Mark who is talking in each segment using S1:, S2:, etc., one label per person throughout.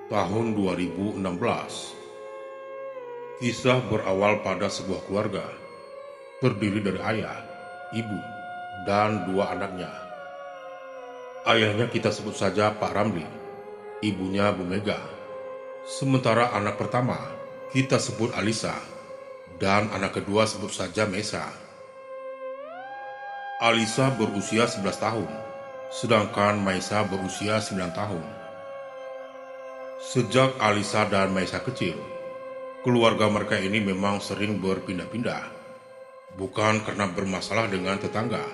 S1: Tahun 2016. Kisah berawal pada sebuah keluarga terdiri dari ayah, ibu, dan dua anaknya. Ayahnya kita sebut saja Pak Ramli, ibunya Bu Mega. Sementara anak pertama kita sebut Alisa, dan anak kedua sebut saja Mesa. Alisa berusia 11 tahun, sedangkan Maisa berusia 9 tahun. Sejak Alisa dan Maisa kecil, keluarga mereka ini memang sering berpindah-pindah. Bukan karena bermasalah dengan tetangga,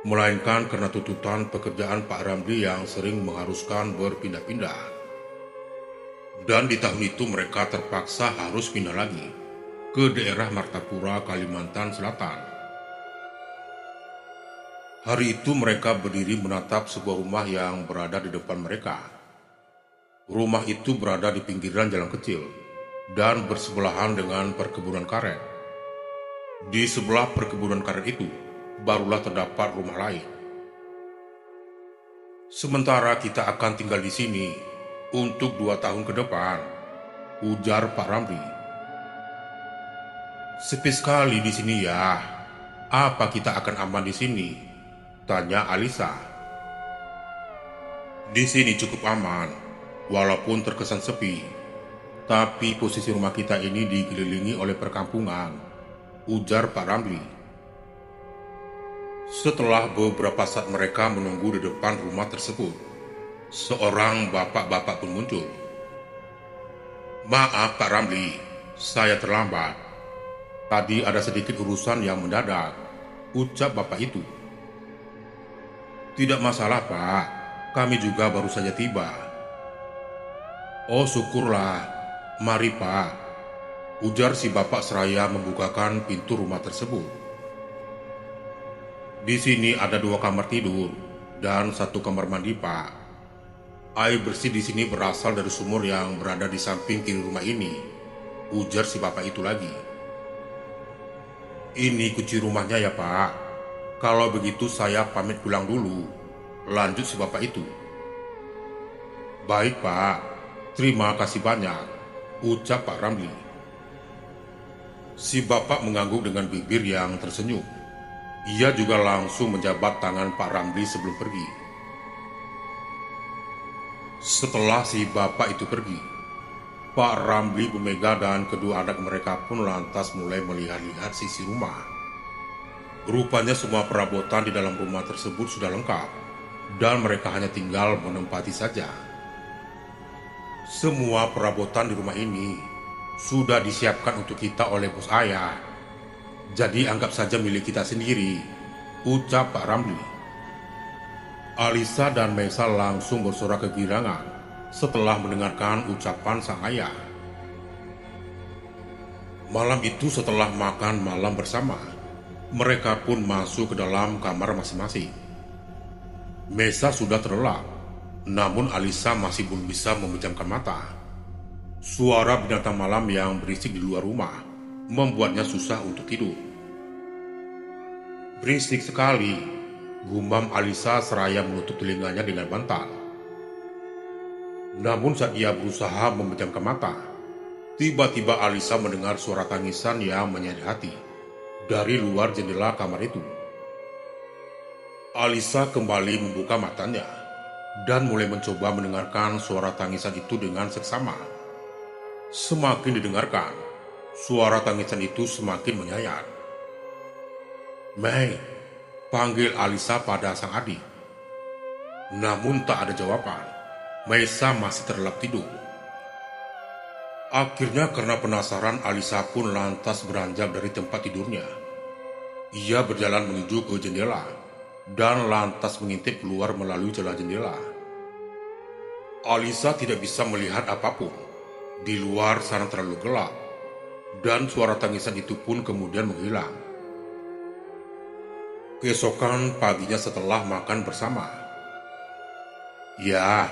S1: melainkan karena tuntutan pekerjaan Pak Ramli yang sering mengharuskan berpindah-pindah. Dan di tahun itu mereka terpaksa harus pindah lagi ke daerah Martapura, Kalimantan Selatan. Hari itu mereka berdiri menatap sebuah rumah yang berada di depan mereka. Rumah itu berada di pinggiran jalan kecil dan bersebelahan dengan perkebunan karet. Di sebelah perkebunan karet itu, barulah terdapat rumah lain. Sementara kita akan tinggal di sini untuk 2 tahun ke depan, ujar Pak Ramli. Sepi sekali di sini ya. Apa kita akan aman di sini? Tanya Alisa. Di sini cukup aman, walaupun terkesan sepi. Tapi posisi rumah kita ini dikelilingi oleh perkampungan, ujar Pak Ramli. Setelah beberapa saat mereka menunggu di depan rumah tersebut, seorang bapak-bapak pun muncul. Maaf Pak Ramli, saya terlambat. Tadi ada sedikit urusan yang mendadak, ucap bapak itu. Tidak masalah Pak, kami juga baru saja tiba. Oh syukurlah, mari Pak, ujar si bapak seraya membukakan pintu rumah tersebut. Di sini ada 2 kamar tidur dan 1 kamar mandi Pak. Air bersih di sini berasal dari sumur yang berada di samping kiri rumah ini, ujar si bapak itu lagi. Ini kunci rumahnya ya Pak. Kalau begitu saya pamit pulang dulu, lanjut si bapak itu. Baik Pak, terima kasih banyak, ucap Pak Ramli. Si bapak mengangguk dengan bibir yang tersenyum. Ia juga langsung menjabat tangan Pak Ramli sebelum pergi. Setelah si bapak itu pergi, Pak Ramli, Bu Mega, dan kedua anak mereka pun lantas mulai melihat-lihat sisi rumah. Rupanya semua perabotan di dalam rumah tersebut sudah lengkap, dan mereka hanya tinggal menempati saja. Semua perabotan di rumah ini sudah disiapkan untuk kita oleh bos ayah. Jadi anggap saja milik kita sendiri, ucap Pak Ramli. Alisa dan Maisa langsung bersorak kegirangan setelah mendengarkan ucapan sang ayah. Malam itu setelah makan malam bersama, mereka pun masuk ke dalam kamar masing-masing. Maisa sudah terlelap, namun Alisa masih belum bisa memejamkan mata. Suara binatang malam yang berisik di luar rumah membuatnya susah untuk tidur. Berisik sekali, gumam Alisa seraya menutup telinganya dengan bantal. Namun saat ia berusaha memejamkan mata, tiba-tiba Alisa mendengar suara tangisan yang menyayat hati dari luar jendela kamar itu. Alisa kembali membuka matanya dan mulai mencoba mendengarkan suara tangisan itu dengan seksama. Semakin didengarkan, suara tangisan itu semakin menyayat. Mei, panggil Alisa pada sang adik. Namun tak ada jawaban. Maisa masih terlelap tidur. Akhirnya karena penasaran, Alisa pun lantas beranjak dari tempat tidurnya. Ia berjalan menuju ke jendela dan lantas mengintip keluar melalui celah jendela. Alisa tidak bisa melihat apapun. Di luar sana terlalu gelap, dan suara tangisan itu pun kemudian menghilang. Keesokan paginya setelah makan bersama, ya,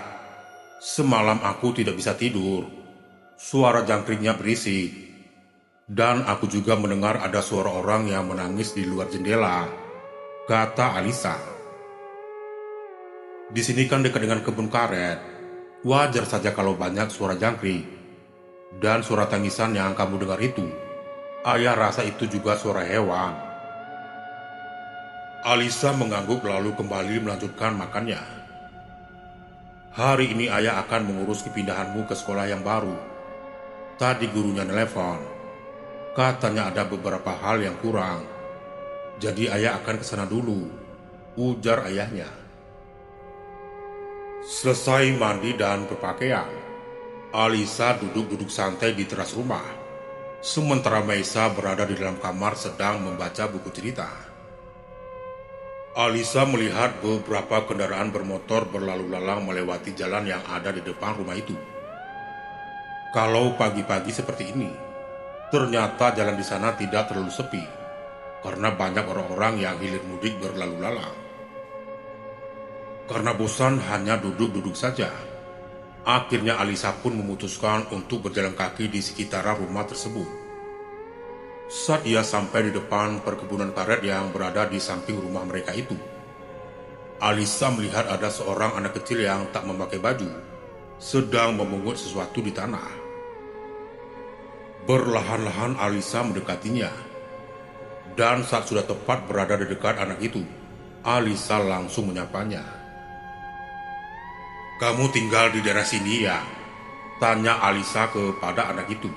S1: semalam aku tidak bisa tidur. Suara jangkriknya berisik, dan aku juga mendengar ada suara orang yang menangis di luar jendela, kata Alisa. Di sini kan dekat dengan kebun karet, Wajar saja kalau banyak suara jangkrik dan suara tangisan yang kamu dengar itu. Ayah rasa itu juga suara hewan. Alisa mengangguk lalu kembali melanjutkan makannya. Hari ini ayah akan mengurus kepindahanmu ke sekolah yang baru. Tadi gurunya nelpon. Katanya ada beberapa hal yang kurang. Jadi ayah akan ke sana dulu, ujar ayahnya. Selesai mandi dan berpakaian, Alisa duduk-duduk santai di teras rumah. Sementara Meisa berada di dalam kamar sedang membaca buku cerita. Alisa melihat beberapa kendaraan bermotor berlalu lalang melewati jalan yang ada di depan rumah itu. Kalau pagi-pagi seperti ini, ternyata jalan di sana tidak terlalu sepi, karena banyak orang-orang yang hilir mudik berlalu lalang. Karena bosan hanya duduk-duduk saja, akhirnya Alisa pun memutuskan untuk berjalan kaki di sekitaran rumah tersebut. Saat ia sampai di depan perkebunan karet yang berada di samping rumah mereka itu, Alisa melihat ada seorang anak kecil yang tak memakai baju, sedang memungut sesuatu di tanah. Perlahan-lahan Alisa mendekatinya, dan saat sudah tepat berada di dekat anak itu, Alisa langsung menyapanya. "Kamu tinggal di daerah sini ya?" tanya Alisa kepada anak itu.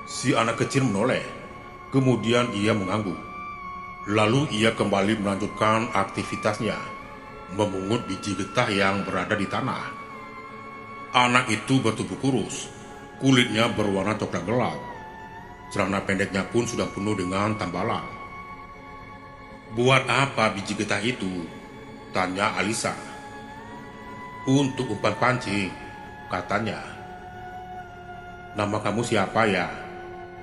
S1: Si anak kecil menoleh, kemudian ia mengangguk. Lalu ia kembali melanjutkan aktivitasnya, memungut biji getah yang berada di tanah. Anak itu bertubuh kurus, kulitnya berwarna coklat gelap. Celana pendeknya pun sudah penuh dengan tambalan. "Buat apa biji getah itu?" tanya Alisa. "Untuk umpan pancing," katanya. "Nama kamu siapa ya?"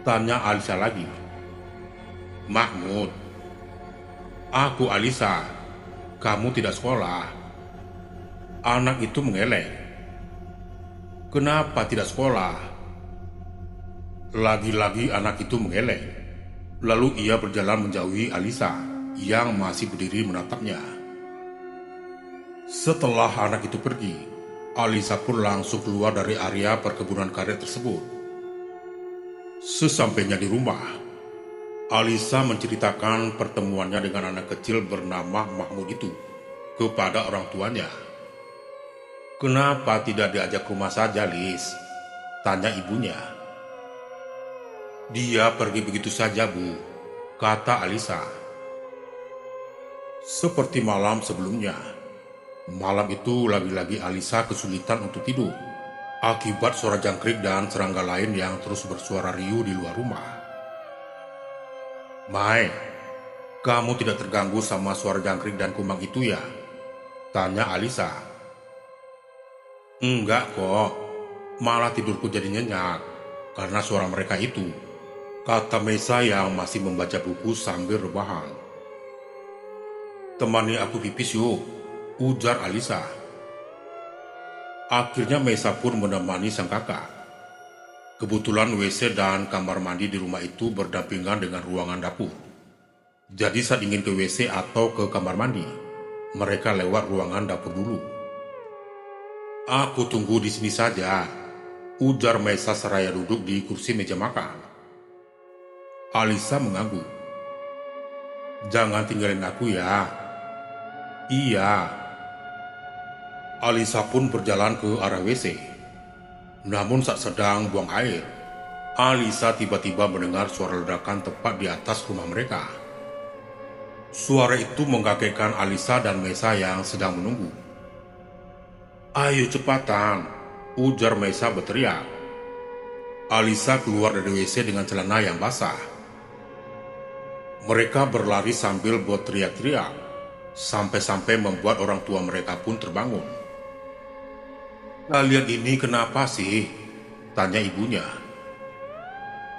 S1: tanya Alisa lagi. "Mahmud." "Aku Alisa. Kamu tidak sekolah?" Anak itu mengeleng. "Kenapa tidak sekolah?" Lagi-lagi anak itu mengeleng. Lalu ia berjalan menjauhi Alisa yang masih berdiri menatapnya. Setelah anak itu pergi, Alisa pun langsung keluar dari area perkebunan karet tersebut. Sesampainya di rumah, Alisa menceritakan pertemuannya dengan anak kecil bernama Mahmud itu kepada orang tuanya. "Kenapa tidak diajak ke rumah saja, Lis?" tanya ibunya. "Dia pergi begitu saja, Bu," kata Alisa. Seperti malam sebelumnya, malam itu lagi-lagi Alisa kesulitan untuk tidur akibat suara jangkrik dan serangga lain yang terus bersuara riuh di luar rumah. "Mai, kamu tidak terganggu sama suara jangkrik dan kumbang itu ya?" tanya Alisa. "Enggak kok, malah tidurku jadi nyenyak karena suara mereka itu," kata Meisa yang masih membaca buku sambil rebahan. "Temani aku pipis yuk," ujar Alisa. Akhirnya Meisa pun menemani sang kakak. Kebetulan WC dan kamar mandi di rumah itu berdampingan dengan ruangan dapur. Jadi saat ingin ke WC atau ke kamar mandi, mereka lewat ruangan dapur dulu. "Aku tunggu di sini saja," ujar Meisa seraya duduk di kursi meja makan. Alisa mengangguk. "Jangan tinggalin aku ya." "Iya." Alisa pun berjalan ke arah WC. Namun saat sedang buang air, Alisa tiba-tiba mendengar suara ledakan tepat di atas rumah mereka. Suara itu mengkagetkan Alisa dan Meisa yang sedang menunggu. "Ayo cepatan," ujar Meisa berteriak. Alisa keluar dari WC dengan celana yang basah. Mereka berlari sambil berteriak-teriak, sampai-sampai membuat orang tua mereka pun terbangun. "Kalian ini kenapa sih?" tanya ibunya.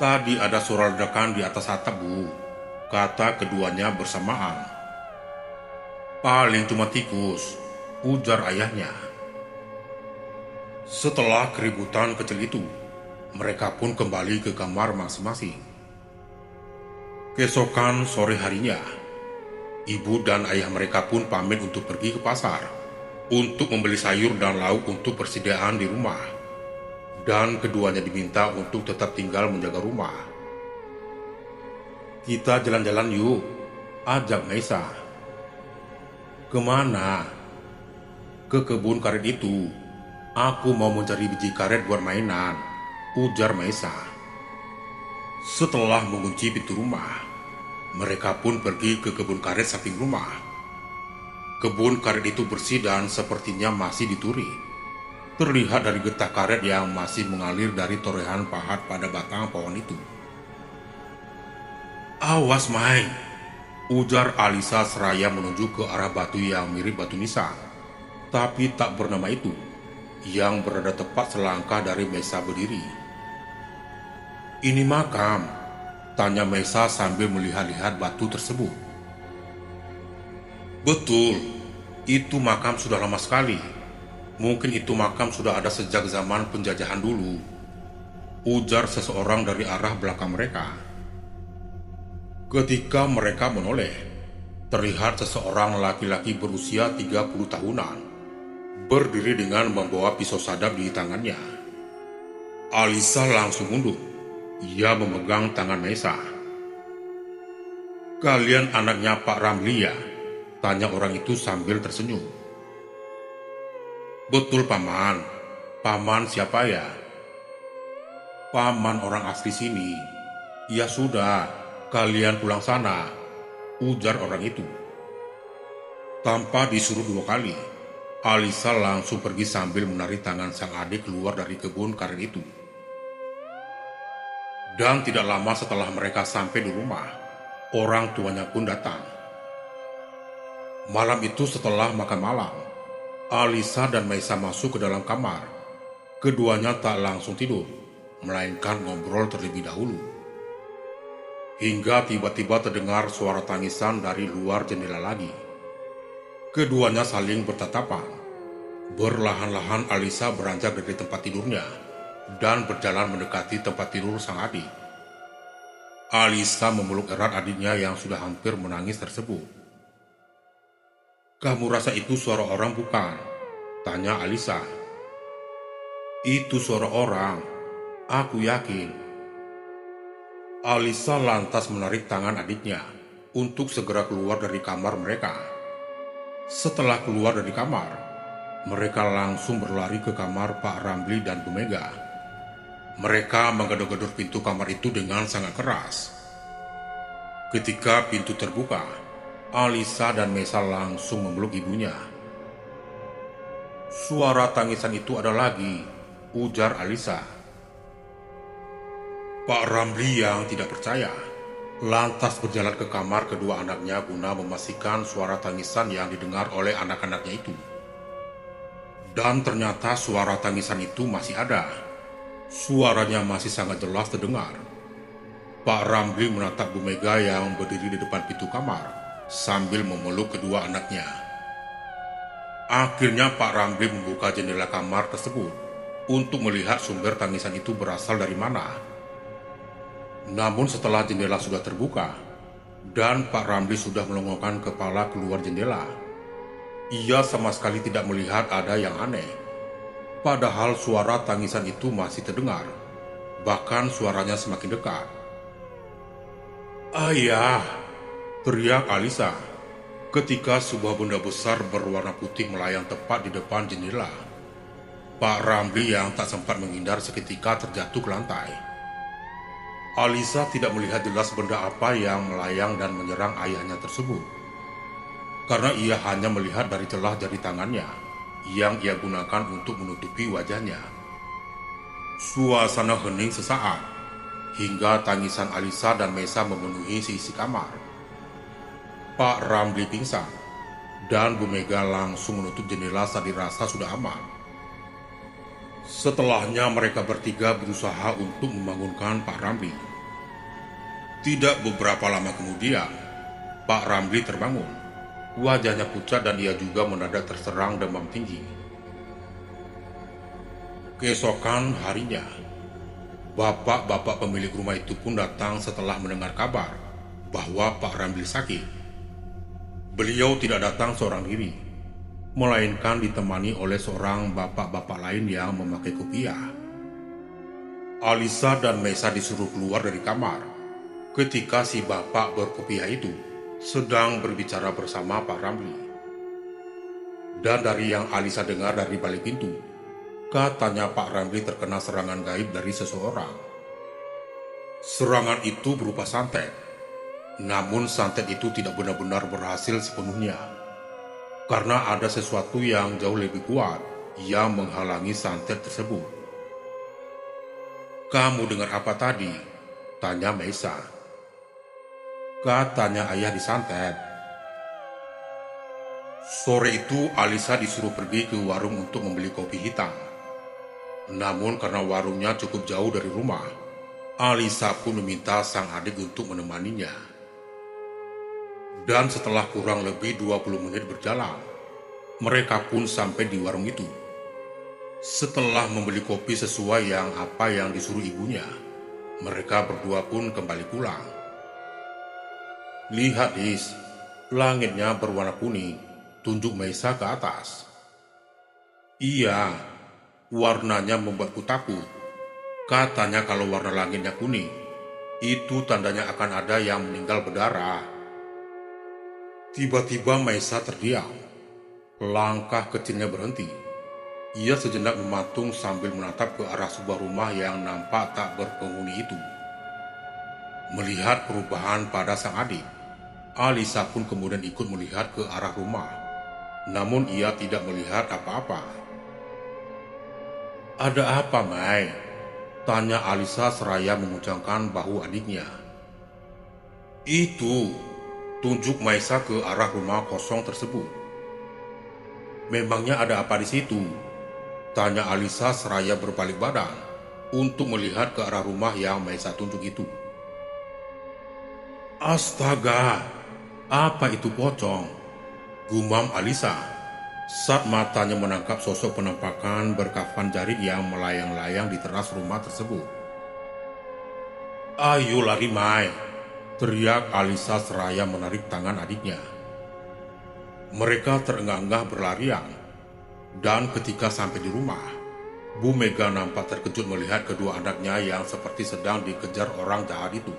S1: "Tadi ada suara ledakan di atas atap, Bu," kata keduanya bersamaan. "Paling cuma tikus," ujar ayahnya. Setelah keributan kecil itu, mereka pun kembali ke kamar masing-masing. Keesokan sore harinya, ibu dan ayah mereka pun pamit untuk pergi ke pasar. untuk membeli sayur dan lauk untuk persediaan di rumah, dan keduanya diminta untuk tetap tinggal menjaga rumah. "Kita jalan-jalan yuk," ajak Maisa. "Kemana?" "Ke kebun karet itu. Aku mau mencari biji karet buat mainan," ujar Maisa. Setelah mengunci pintu rumah, mereka pun pergi ke kebun karet samping rumah. Kebun karet itu bersih dan sepertinya masih dituri. Terlihat dari getah karet yang masih mengalir dari torehan pahat pada batang pohon itu. "Awas, Mai," ujar Alisa seraya menunjuk ke arah batu yang mirip batu nisan, tapi tak bernama itu, yang berada tepat selangkah dari Maisa berdiri. "Ini makam?" tanya Maisa sambil melihat-lihat batu tersebut. "Betul, itu makam sudah lama sekali. Mungkin itu makam sudah ada sejak zaman penjajahan dulu," ujar seseorang dari arah belakang mereka. Ketika mereka menoleh, terlihat seseorang laki-laki berusia 30 tahunan, berdiri dengan membawa pisau sadap di tangannya. Alisa langsung mundur. Ia memegang tangan Maisa. "Kalian anaknya Pak Ramli ya?" tanya orang itu sambil tersenyum. "Betul, Paman. Paman siapa ya?" "Paman orang asli sini." "Ya sudah, kalian pulang sana," ujar orang itu. Tanpa disuruh 2 kali, Alisa langsung pergi sambil menarik tangan sang adik keluar dari kebun karet itu. Dan tidak lama setelah mereka sampai di rumah, orang tuanya pun datang. Malam itu setelah makan malam, Alisa dan Maisa masuk ke dalam kamar. Keduanya tak langsung tidur, melainkan ngobrol terlebih dahulu. Hingga tiba-tiba terdengar suara tangisan dari luar jendela lagi. Keduanya saling bertatapan. Berlahan-lahan Alisa beranjak dari tempat tidurnya dan berjalan mendekati tempat tidur sang adik. Alisa memeluk erat adiknya yang sudah hampir menangis tersebut. "Kamu rasa itu suara orang bukan?" tanya Alisa. "Itu suara orang, aku yakin." Alisa lantas menarik tangan adiknya untuk segera keluar dari kamar mereka. Setelah keluar dari kamar, mereka langsung berlari ke kamar Pak Ramli dan Bu Mega. Mereka menggedor-gedor pintu kamar itu dengan sangat keras. Ketika pintu terbuka, Alisa dan Maisa langsung memeluk ibunya. "Suara tangisan itu ada lagi," ujar Alisa. Pak Ramli yang tidak percaya lantas berjalan ke kamar kedua anaknya guna memastikan suara tangisan yang didengar oleh anak-anaknya itu. Dan ternyata suara tangisan itu masih ada. Suaranya masih sangat jelas terdengar. Pak Ramli menatap Bu Mega yang berdiri di depan pintu kamar sambil memeluk kedua anaknya. Akhirnya Pak Ramli membuka jendela kamar tersebut untuk melihat sumber tangisan itu berasal dari mana. Namun setelah jendela sudah terbuka dan Pak Ramli sudah melongokkan kepala keluar jendela, ia sama sekali tidak melihat ada yang aneh. Padahal suara tangisan itu masih terdengar, bahkan suaranya semakin dekat. "Ayah!" teriak Alisa ketika sebuah benda besar berwarna putih melayang tepat di depan jendela. Pak Ramli yang tak sempat menghindar seketika terjatuh ke lantai. Alisa tidak melihat jelas benda apa yang melayang dan menyerang ayahnya tersebut, karena ia hanya melihat dari celah jari tangannya yang ia gunakan untuk menutupi wajahnya. Suasana hening sesaat, hingga tangisan Alisa dan Maisa memenuhi sisi kamar. Pak Ramli pingsan, dan Bu Mega langsung menutup jendela saat dirasa sudah aman. Setelahnya mereka bertiga berusaha untuk membangunkan Pak Ramli. Tidak beberapa lama kemudian, Pak Ramli terbangun. Wajahnya pucat dan ia juga mendadak terserang demam tinggi. Keesokan harinya, bapak-bapak pemilik rumah itu pun datang setelah mendengar kabar bahwa Pak Ramli sakit. Beliau tidak datang seorang diri. melainkan ditemani oleh seorang bapak-bapak lain yang memakai kopiah. Alisa dan Meisa disuruh keluar dari kamar ketika si bapak berkopiah itu sedang berbicara bersama Pak Ramli. Dan dari yang Alisa dengar dari balik pintu, katanya Pak Ramli terkena serangan gaib dari seseorang. Serangan itu berupa santet, namun santet itu tidak benar-benar berhasil sepenuhnya, karena ada sesuatu yang jauh lebih kuat yang menghalangi santet tersebut. "Kamu dengar apa tadi?" tanya Meisa. "Katanya ayah disantet." Sore itu Alisa disuruh pergi ke warung untuk membeli kopi hitam. Namun karena warungnya cukup jauh dari rumah, Alisa pun meminta sang adik untuk menemaninya. Dan setelah kurang lebih 20 menit berjalan, mereka pun sampai di warung itu. Setelah membeli kopi sesuai apa yang disuruh ibunya, mereka berdua pun kembali pulang. "Lihat, Dis, langitnya berwarna kuning," tunjuk Meisa ke atas. "Iya, warnanya membuatku takut. Katanya kalau warna langitnya kuning, itu tandanya akan ada yang meninggal berdarah." Tiba-tiba Meisa terdiam. Langkah kecilnya berhenti. Ia sejenak mematung sambil menatap ke arah sebuah rumah yang nampak tak berpenghuni itu. Melihat perubahan pada sang adik, Alisa pun kemudian ikut melihat ke arah rumah. Namun ia tidak melihat apa-apa. "Ada apa, Mai?" tanya Alisa seraya menguncangkan bahu adiknya. "Itu," tunjuk Meisa ke arah rumah kosong tersebut. "Memangnya ada apa di situ?" tanya Alisa seraya berbalik badan untuk melihat ke arah rumah yang Meisa tunjuk itu. "Astaga, apa itu pocong?" gumam Alisa saat matanya menangkap sosok penampakan berkafan jarik yang melayang-layang di teras rumah tersebut. "Ayo lari, Mai!" teriak Alisa seraya menarik tangan adiknya. Mereka terengah-engah berlarian, dan ketika sampai di rumah, Bu Mega nampak terkejut melihat kedua anaknya yang seperti sedang dikejar orang jahat itu.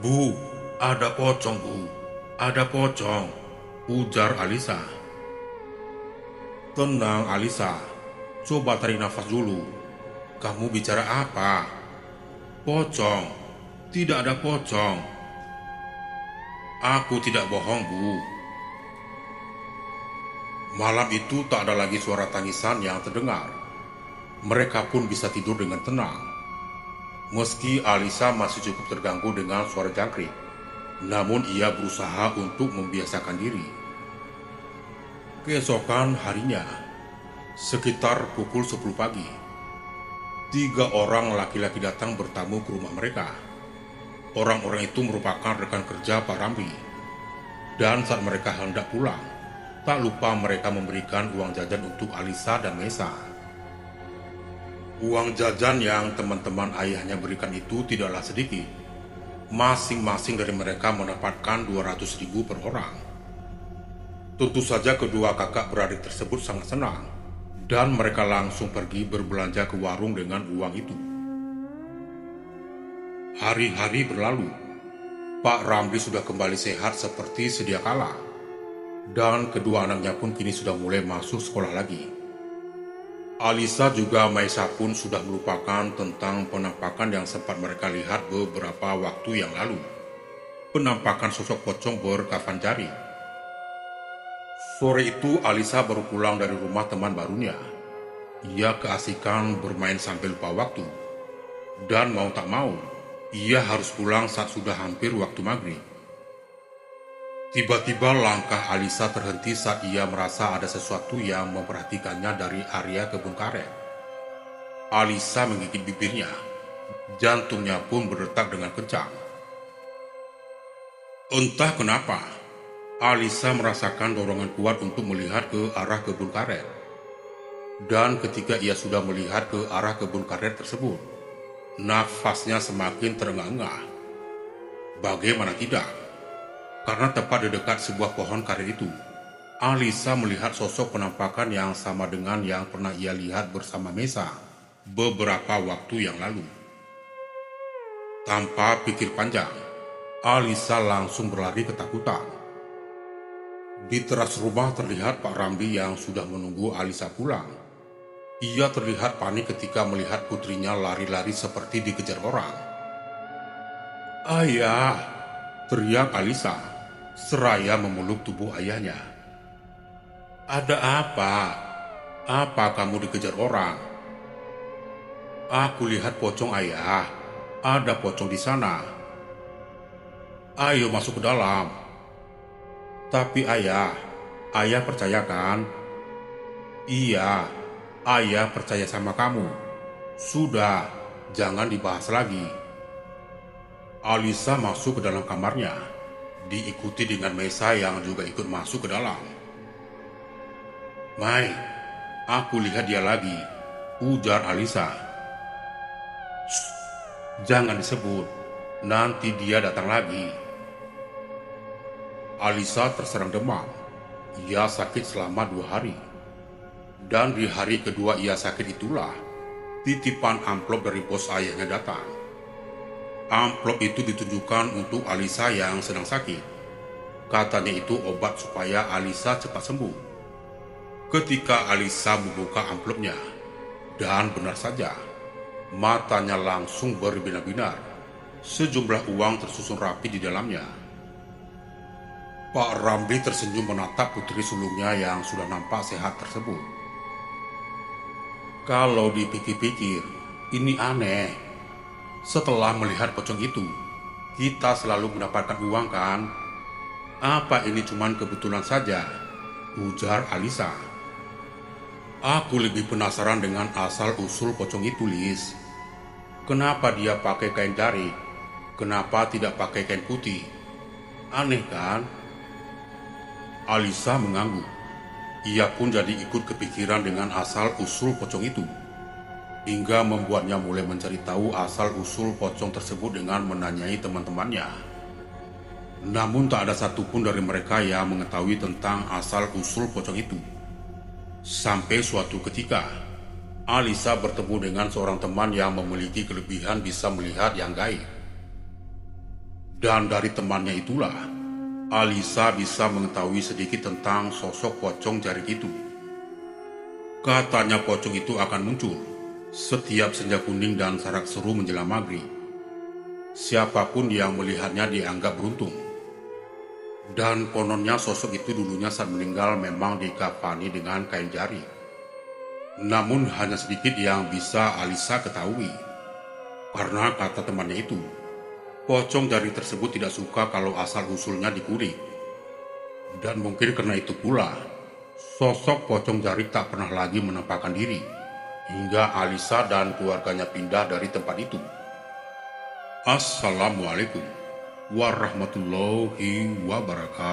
S1: "Bu, ada pocong, Bu, ada pocong," ujar Alisa. "Tenang, Alisa, coba tarik nafas dulu. Kamu bicara apa?" "Pocong, tidak ada pocong." "Aku tidak bohong, Bu." Malam itu tak ada lagi suara tangisan yang terdengar. Mereka pun bisa tidur dengan tenang. Meski Alisa masih cukup terganggu dengan suara jangkrik, namun ia berusaha untuk membiasakan diri. Keesokan harinya, sekitar pukul 10 pagi, 3 orang laki-laki datang bertamu ke rumah mereka. Orang-orang itu merupakan rekan kerja Pak Ramli. Dan saat mereka hendak pulang, tak lupa mereka memberikan uang jajan untuk Alisa dan Meisa. Uang jajan yang teman-teman ayahnya berikan itu tidaklah sedikit. Masing-masing dari mereka mendapatkan 200.000 per orang. Tentu saja kedua kakak beradik tersebut sangat senang, dan mereka langsung pergi berbelanja ke warung dengan uang itu. Hari-hari berlalu. Pak Ramli sudah kembali sehat seperti sedia kala, dan kedua anaknya pun kini sudah mulai masuk sekolah lagi. Alisa juga Meisa pun sudah melupakan tentang penampakan yang sempat mereka lihat beberapa waktu yang lalu. Penampakan sosok pocong berkafan jarik. Sore itu Alisa baru pulang dari rumah teman barunya. Ia keasikan bermain sambil lupa waktu. Dan mau tak mau, ia harus pulang saat sudah hampir waktu maghrib. Tiba-tiba langkah Alisa terhenti saat ia merasa ada sesuatu yang memperhatikannya dari area kebun karet. Alisa menggigit bibirnya. Jantungnya pun berdetak dengan kencang. Entah kenapa, Alisa merasakan dorongan kuat untuk melihat ke arah kebun karet. Dan ketika ia sudah melihat ke arah kebun karet tersebut, nafasnya semakin terengah-engah. Bagaimana tidak? Karena tepat di dekat sebuah pohon karet itu, Alisa melihat sosok penampakan yang sama dengan yang pernah ia lihat bersama Mesa beberapa waktu yang lalu. Tanpa pikir panjang, Alisa langsung berlari ketakutan. Di teras rumah terlihat Pak Ramli yang sudah menunggu Alisa pulang. Ia terlihat panik ketika melihat putrinya lari-lari seperti dikejar orang. "Ayah!" teriak Alisa, seraya memeluk tubuh ayahnya. "Ada apa? Apa kamu dikejar orang?" "Aku lihat pocong, ayah. Ada pocong di sana. Ayo masuk ke dalam." "Tapi ayah percaya kan?" "Iya, ayah percaya sama kamu. Sudah, jangan dibahas lagi." Alisa masuk ke dalam kamarnya, diikuti dengan Mesa yang juga ikut masuk ke dalam. "Mai, aku lihat dia lagi," ujar Alisa. "Shh, jangan disebut, nanti dia datang lagi." Alisa terserang demam. Ia sakit selama 2 hari. Dan di hari kedua ia sakit itulah, titipan amplop dari bos ayahnya datang. Amplop itu ditujukan untuk Alisa yang sedang sakit. Katanya itu obat supaya Alisa cepat sembuh. Ketika Alisa membuka amplopnya, dan benar saja, matanya langsung berbinar-binar. Sejumlah uang tersusun rapi di dalamnya. Pak Ramli tersenyum menatap putri sulungnya yang sudah nampak sehat tersebut. "Kalau dipikir-pikir, ini aneh. Setelah melihat pocong itu, kita selalu mendapatkan uang kan? Apa ini cuma kebetulan saja?" ujar Alisa. "Aku lebih penasaran dengan asal-usul pocong itu, Lis. Kenapa dia pakai kain jarik? Kenapa tidak pakai kain putih? Aneh kan?" Alisa mengangguk. Ia pun jadi ikut kepikiran dengan asal-usul pocong itu, hingga membuatnya mulai mencari tahu asal-usul pocong tersebut dengan menanyai teman-temannya. Namun tak ada satupun dari mereka yang mengetahui tentang asal-usul pocong itu. Sampai suatu ketika, Alisa bertemu dengan seorang teman yang memiliki kelebihan bisa melihat yang gaib. Dan dari temannya itulah, Alisa bisa mengetahui sedikit tentang sosok pocong jarik itu. Katanya pocong itu akan muncul setiap senja kuning dan sarak seru menjelang maghrib. Siapapun yang melihatnya dianggap beruntung. Dan kononnya sosok itu dulunya saat meninggal memang dikafani dengan kain jarik. Namun hanya sedikit yang bisa Alisa ketahui. Karena kata temannya itu, pocong jarik tersebut tidak suka kalau asal-usulnya dikulik. Dan mungkin karena itu pula, sosok pocong jarik tak pernah lagi menampakkan diri, hingga Alisa dan keluarganya pindah dari tempat itu. Assalamualaikum warahmatullahi wabarakatuh.